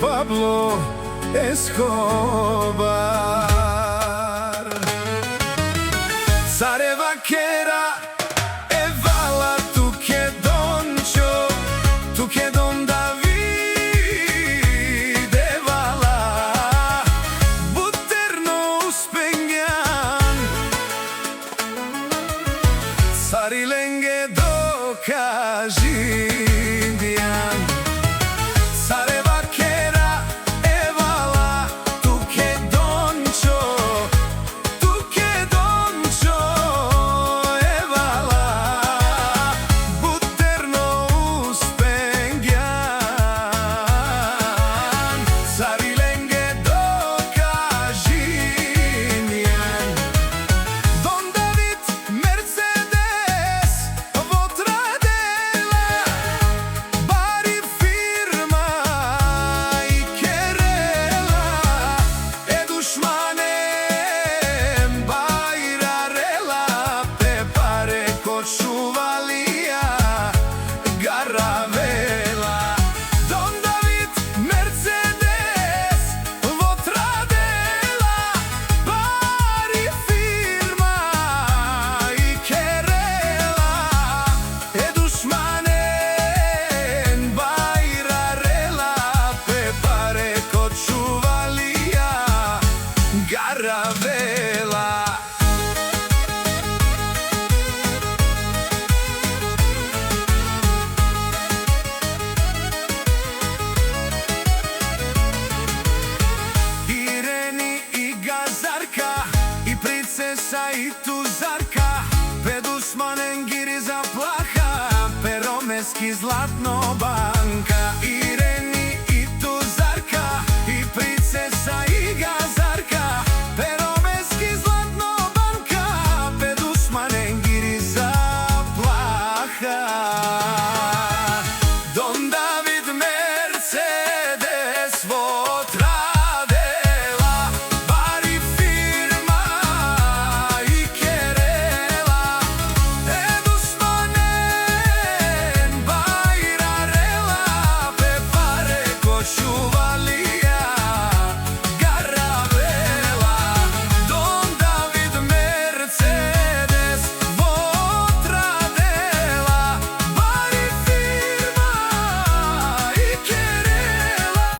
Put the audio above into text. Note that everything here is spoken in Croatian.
Pablo Escobar. Care vaquera e vala tu che doncio, tu che don David e vala buterno uspengjan Sari lenge do kažindijan. Care vaquera e vala tu che doncio, tu che doncio e vala buterno uspengjan Sari lenge do kažindijan. Don David Mercedes votradela bari firma i kerela e dušmanem bajrarela pe pare ko čuvalija garavela. Don David Mercedes votradela bari firma i kerela e dušmanen bajrarela pe pare ko čuvalija garavela. Ireni i Gazarka i princesa i Tuzarka pe dušmanen giri zaplaha pe romeski zlatno ba